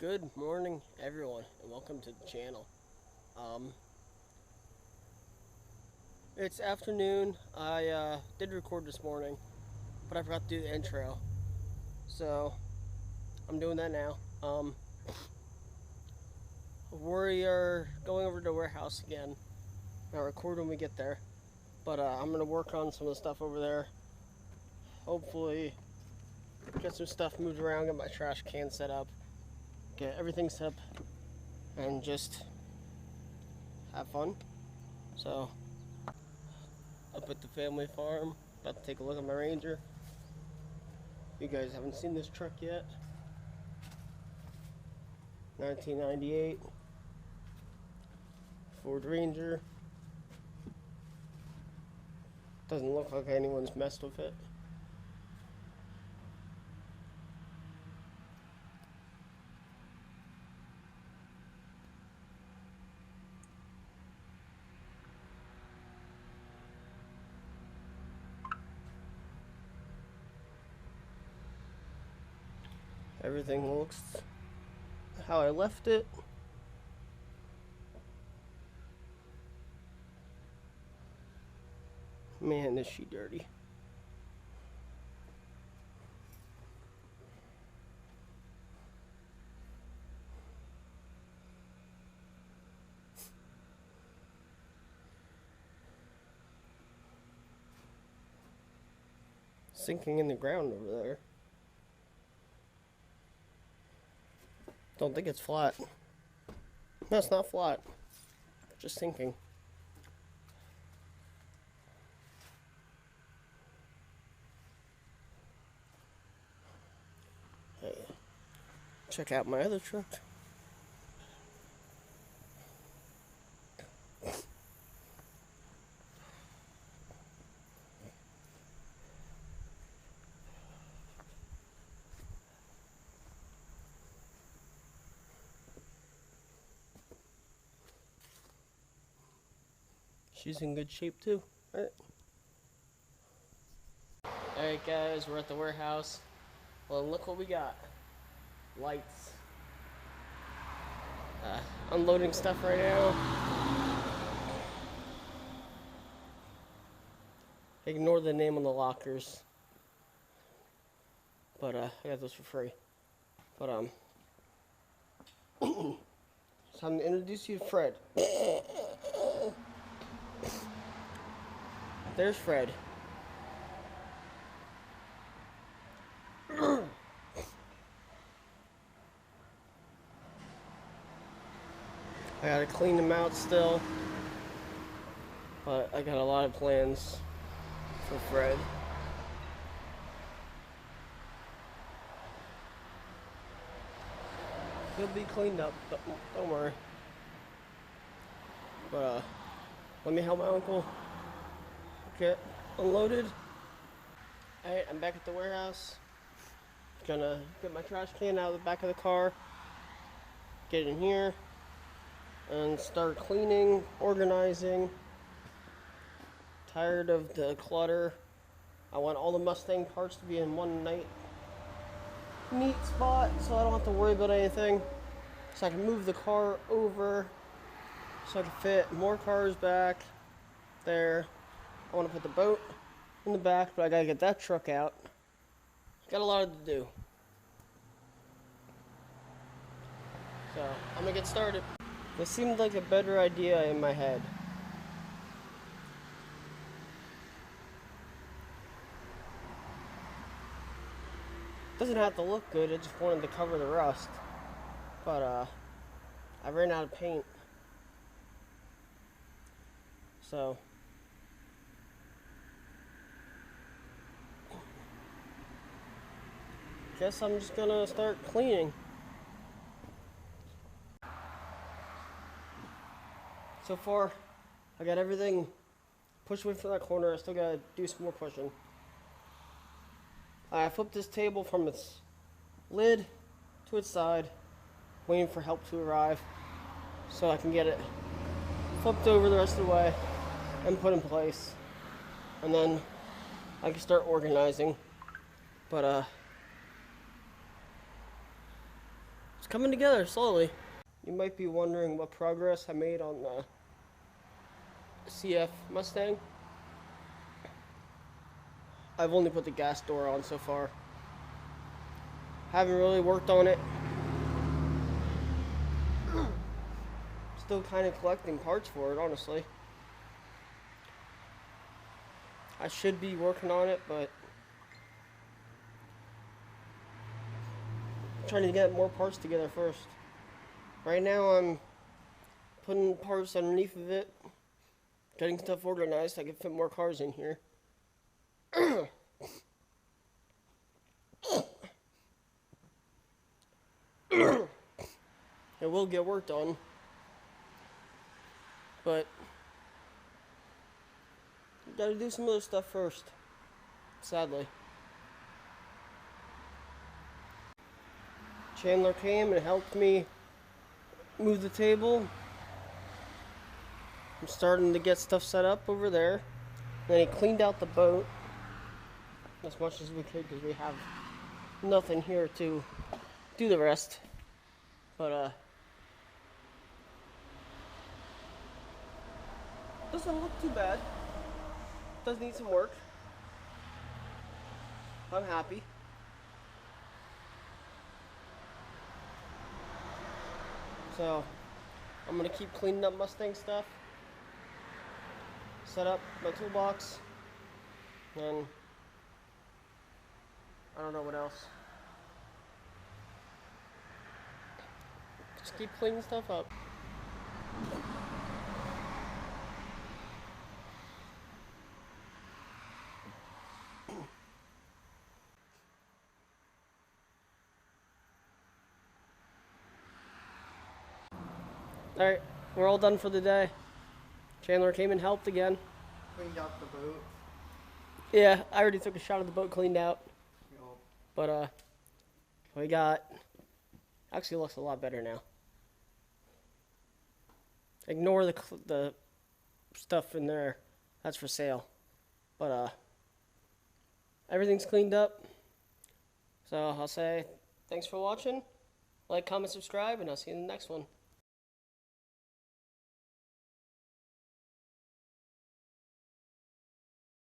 Good morning, everyone, and welcome to the channel. It's afternoon. I did record this morning, but I forgot to do the intro, so I'm doing that now. We are going over to the warehouse again. I'll record when we get there, but I'm gonna work on some of the stuff over there. Hopefully, get some stuff moved around, get my trash can set up, get everything set up, and just have fun. So, up at the family farm, about to take a look at my Ranger. You guys haven't seen this truck yet. 1998 Ford Ranger. Doesn't look like anyone's messed with it. Everything looks how I left it. Man, is she dirty. Sinking in the ground over there. Don't think it's flat. No, it's not flat. Just sinking. Hey, check out my other truck. She's in good shape too, right? Alright guys, we're at the warehouse. Well, look what we got. Lights. Unloading stuff right now. Ignore the name on the lockers. But I got those for free. But it's time to introduce you to Fred. There's Fred. I gotta clean them out still, but I got a lot of plans for Fred. He'll be cleaned up, don't worry. But let me help my uncle get unloaded. Alright, I'm back at the warehouse. Gonna get my trash can out of the back of the car, get in here, and start cleaning, organizing. Tired of the clutter. I want all the Mustang parts to be in one neat spot so I don't have to worry about anything. So I can move the car over so I can fit more cars back there. I want to put the boat in the back, but I gotta get that truck out. Got a lot to do. So I'm gonna get started. This seemed like a better idea in my head. Doesn't have to look good, I just wanted to cover the rust. But I ran out of paint. So guess I'm just gonna start cleaning. So far, I got everything pushed away from that corner. I still gotta do some more pushing. I flipped this table from its lid to its side, waiting for help to arrive so I can get it flipped over the rest of the way and put in place. And then I can start organizing. But It's coming together slowly. You might be wondering what progress I made on the CF Mustang. I've only put the gas door on so far. Haven't really worked on it. Still kind of collecting parts for it, honestly. I should be working on it, but I'm trying to get more parts together first. Right now I'm putting parts underneath of it, getting stuff organized so I can fit more cars in here. It will get work done, but you gotta do some other stuff first, sadly. Chandler came and helped me move the table. I'm starting to get stuff set up over there. Then he cleaned out the boat as much as we could because we have nothing here to do the rest. But doesn't look too bad. Does need some work. I'm happy. So I'm gonna keep cleaning up Mustang stuff, set up my toolbox, and I don't know what else. Just keep cleaning stuff up. Alright, we're all done for the day. Chandler came and helped again. Cleaned out the boat. Yeah, I already took a shot of the boat cleaned out. Yup. But we got, actually looks a lot better now. Ignore the stuff in there, that's for sale. But everything's cleaned up. So I'll say thanks for watching. Like, comment, subscribe, and I'll see you in the next one.